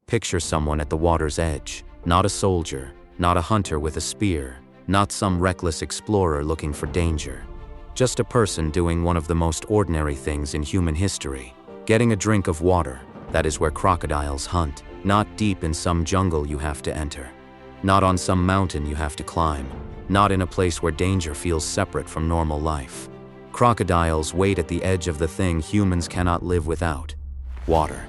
Picture someone at the water's edge, not a soldier, not a hunter with a spear, not some reckless explorer looking for danger. Just a person doing one of the most ordinary things in human history, getting a drink of water. That is where crocodiles hunt, not deep in some jungle you have to enter, not on some mountain you have to climb, not in a place where danger feels separate from normal life. Crocodiles wait at the edge of the thing humans cannot live without: water.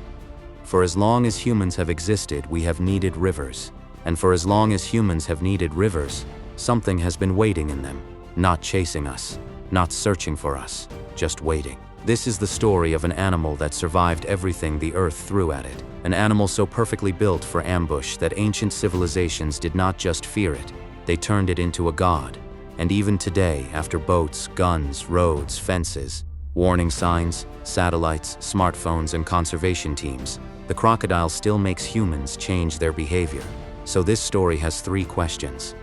For as long as humans have existed, we have needed rivers. And for as long as humans have needed rivers, something has been waiting in them, not chasing us, not searching for us, just waiting. This is the story of an animal that survived everything the earth threw at it, an animal so perfectly built for ambush that ancient civilizations did not just fear it, they turned it into a god. And even today, after boats, guns, roads, fences, warning signs, satellites, smartphones, and conservation teams, the crocodile still makes humans change their behavior. So this story has 3 questions.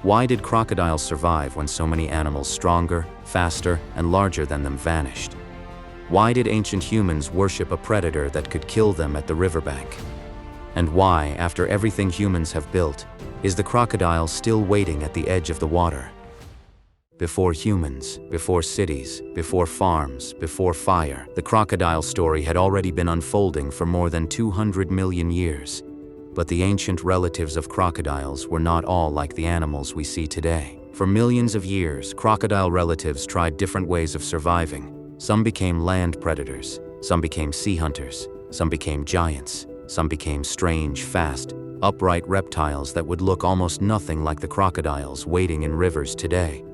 Why did crocodiles survive when so many animals stronger, faster, and larger than them vanished? Why did ancient humans worship a predator that could kill them at the riverbank? And why, after everything humans have built, is the crocodile still waiting at the edge of the water? Before humans, before cities, before farms, before fire, the crocodile story had already been unfolding for more than 200 million years. But the ancient relatives of crocodiles were not all like the animals we see today. For millions of years, crocodile relatives tried different ways of surviving. Some became land predators, some became sea hunters, some became giants, some became strange, fast, upright reptiles that would look almost nothing like the crocodiles waiting in rivers today.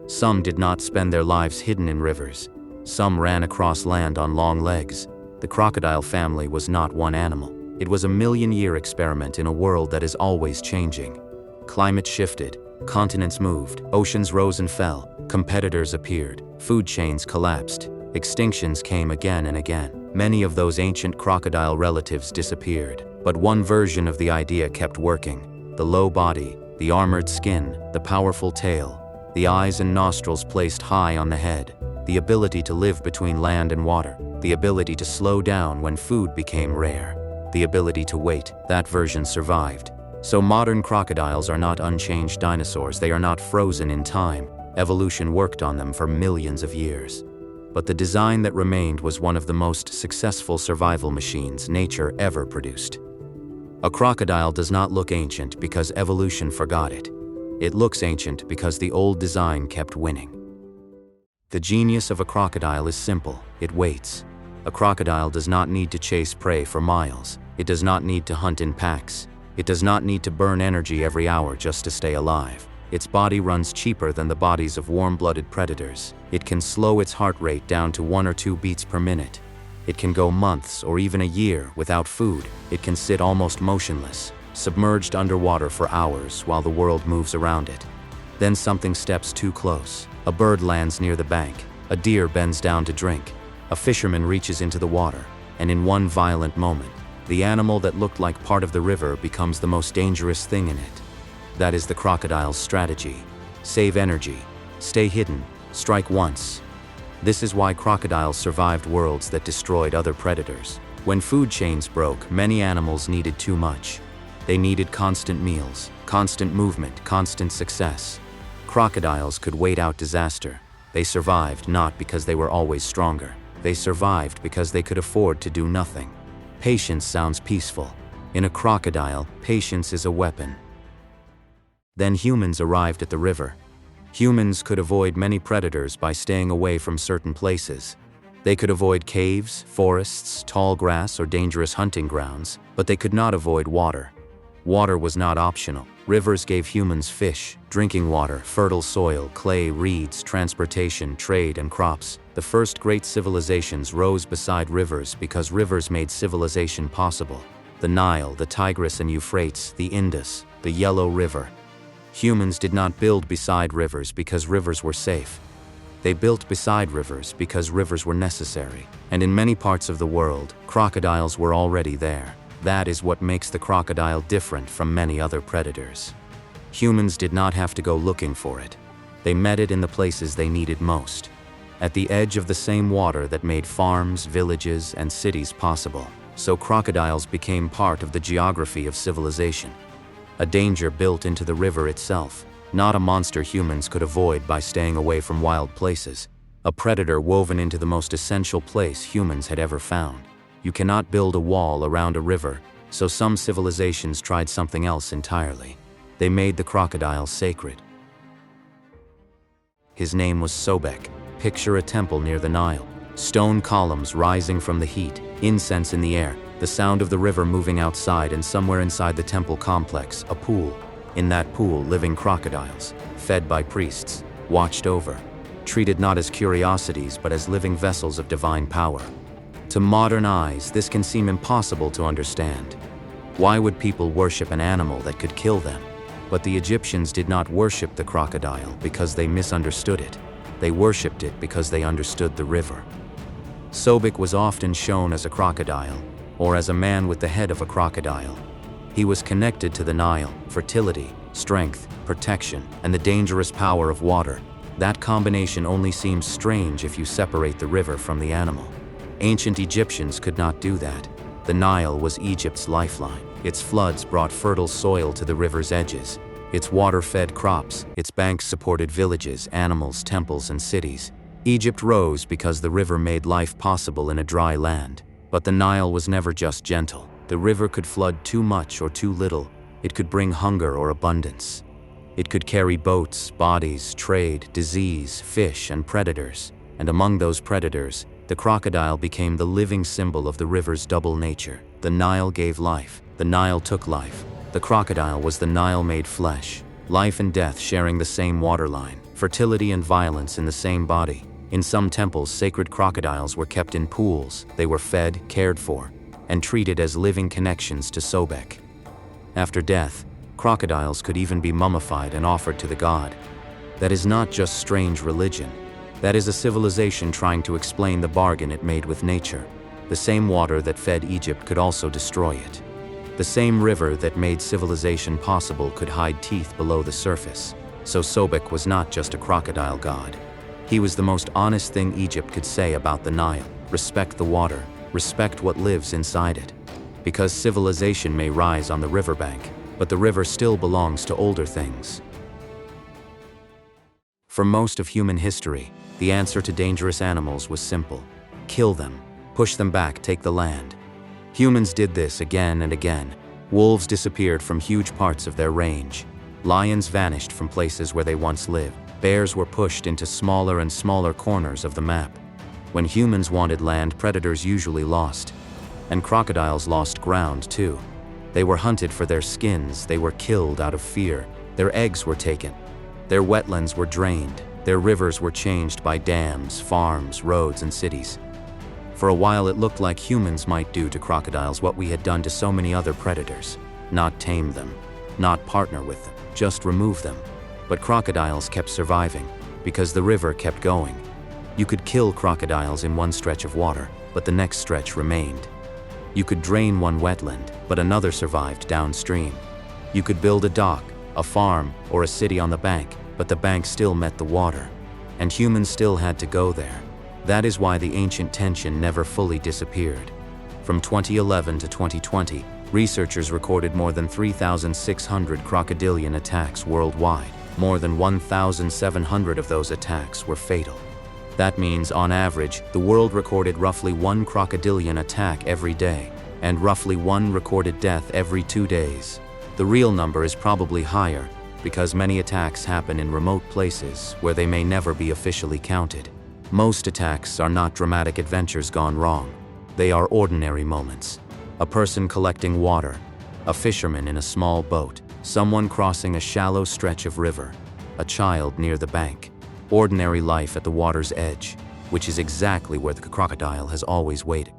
Some did not spend their lives hidden in rivers. Some ran across land on long legs. The crocodile family was not one animal. It was a million-year experiment in a world that is always changing. Climate shifted, continents moved, oceans rose and fell, competitors appeared, food chains collapsed, extinctions came again and again. Many of those ancient crocodile relatives disappeared, but one version of the idea kept working. The low body, the armored skin, the powerful tail, the eyes and nostrils placed high on the head, the ability to live between land and water, the ability to slow down when food became rare, the ability to wait. That version survived. So modern crocodiles are not unchanged dinosaurs. They are not frozen in time. Evolution worked on them for millions of years. But the design that remained was one of the most successful survival machines nature ever produced. A crocodile does not look ancient because evolution forgot it. It looks ancient because the old design kept winning. The genius of a crocodile is simple: it waits. A crocodile does not need to chase prey for miles. It does not need to hunt in packs. It does not need to burn energy every hour just to stay alive. Its body runs cheaper than the bodies of warm-blooded predators. It can slow its heart rate down to 1 or 2 beats per minute. It can go months or even a year without food. It can sit almost motionless, submerged underwater for hours while the world moves around it. Then something steps too close. A bird lands near the bank. A deer bends down to drink. A fisherman reaches into the water, and in one violent moment, the animal that looked like part of the river becomes the most dangerous thing in it. That is the crocodile's strategy. Save energy, stay hidden, strike once. This is why crocodiles survived worlds that destroyed other predators. When food chains broke, many animals needed too much. They needed constant meals, constant movement, constant success. Crocodiles could wait out disaster. They survived not because they were always stronger. They survived because they could afford to do nothing. Patience sounds peaceful. In a crocodile, patience is a weapon. Then humans arrived at the river. Humans could avoid many predators by staying away from certain places. They could avoid caves, forests, tall grass, or dangerous hunting grounds, but they could not avoid water. Water was not optional. Rivers gave humans fish, drinking water, fertile soil, clay, reeds, transportation, trade, and crops. The first great civilizations rose beside rivers because rivers made civilization possible. The Nile, the Tigris and Euphrates, the Indus, the Yellow River. Humans did not build beside rivers because rivers were safe. They built beside rivers because rivers were necessary. And in many parts of the world, crocodiles were already there. That is what makes the crocodile different from many other predators. Humans did not have to go looking for it. They met it in the places they needed most. At the edge of the same water that made farms, villages, and cities possible. so crocodiles became part of the geography of civilization. A danger built into the river itself, not a monster humans could avoid by staying away from wild places. A predator woven into the most essential place humans had ever found. You cannot build a wall around a river, so some civilizations tried something else entirely. They made the crocodile sacred. His name was Sobek. Picture a temple near the Nile. Stone columns rising from the heat, incense in the air, the sound of the river moving outside, and somewhere inside the temple complex, a pool. In that pool, living crocodiles, fed by priests, watched over, treated not as curiosities but as living vessels of divine power. To modern eyes, this can seem impossible to understand. Why would people worship an animal that could kill them? But the Egyptians did not worship the crocodile because they misunderstood it. They worshipped it because they understood the river. Sobek was often shown as a crocodile, or as a man with the head of a crocodile. He was connected to the Nile, fertility, strength, protection, and the dangerous power of water. That combination only seems strange if you separate the river from the animal. Ancient Egyptians could not do that. The Nile was Egypt's lifeline. Its floods brought fertile soil to the river's edges. Its water fed crops, its banks supported villages, animals, temples, and cities. Egypt rose because the river made life possible in a dry land. But the Nile was never just gentle. The river could flood too much or too little. It could bring hunger or abundance. It could carry boats, bodies, trade, disease, fish, and predators. And among those predators, the crocodile became the living symbol of the river's double nature. The Nile gave life. The Nile took life. The crocodile was the Nile made flesh. Life and death sharing the same waterline. Fertility and violence in the same body. In some temples, sacred crocodiles were kept in pools. They were fed, cared for, and treated as living connections to Sobek. After death, crocodiles could even be mummified and offered to the god. That is not just strange religion. That is a civilization trying to explain the bargain it made with nature. The same water that fed Egypt could also destroy it. The same river that made civilization possible could hide teeth below the surface. So Sobek was not just a crocodile god. He was the most honest thing Egypt could say about the Nile. Respect the water. Respect what lives inside it. Because civilization may rise on the riverbank, but the river still belongs to older things. For most of human history, the answer to dangerous animals was simple. Kill them. Push them back, take the land. Humans did this again and again. Wolves disappeared from huge parts of their range. Lions vanished from places where they once lived. Bears were pushed into smaller and smaller corners of the map. When humans wanted land, predators usually lost. And crocodiles lost ground too. They were hunted for their skins, they were killed out of fear. Their eggs were taken. Their wetlands were drained. Their rivers were changed by dams, farms, roads, and cities. For a while it looked like humans might do to crocodiles what we had done to so many other predators. Not tame them, not partner with them, just remove them. But crocodiles kept surviving, because the river kept going. You could kill crocodiles in one stretch of water, but the next stretch remained. You could drain one wetland, but another survived downstream. You could build a dock, a farm, or a city on the bank, but the bank still met the water. And humans still had to go there. That is why the ancient tension never fully disappeared. From 2011 to 2020, researchers recorded more than 3,600 crocodilian attacks worldwide. More than 1,700 of those attacks were fatal. That means, on average, the world recorded roughly one crocodilian attack every day, and roughly one recorded death every 2 days. The real number is probably higher, because many attacks happen in remote places where they may never be officially counted. Most attacks are not dramatic adventures gone wrong. They are ordinary moments. A person collecting water, a fisherman in a small boat, someone crossing a shallow stretch of river, a child near the bank. Ordinary life at the water's edge, which is exactly where the crocodile has always waited.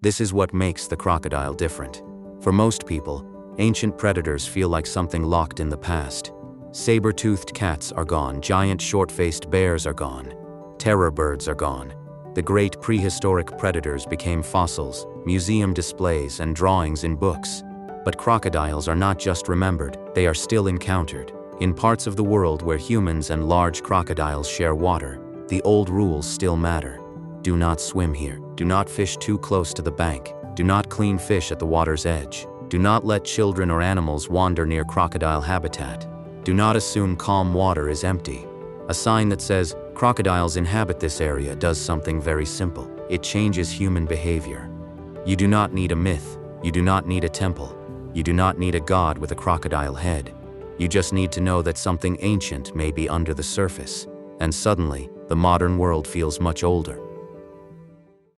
This is what makes the crocodile different. For most people, ancient predators feel like something locked in the past. Saber-toothed cats are gone, giant short-faced bears are gone, terror birds are gone. The great prehistoric predators became fossils, museum displays, and drawings in books. But crocodiles are not just remembered, they are still encountered. In parts of the world where humans and large crocodiles share water, the old rules still matter. Do not swim here. Do not fish too close to the bank. Do not clean fish at the water's edge. Do not let children or animals wander near crocodile habitat. Do not assume calm water is empty. A sign that says, crocodiles inhabit this area does something very simple. It changes human behavior. You do not need a myth. You do not need a temple. You do not need a god with a crocodile head. You just need to know that something ancient may be under the surface. And suddenly, the modern world feels much older.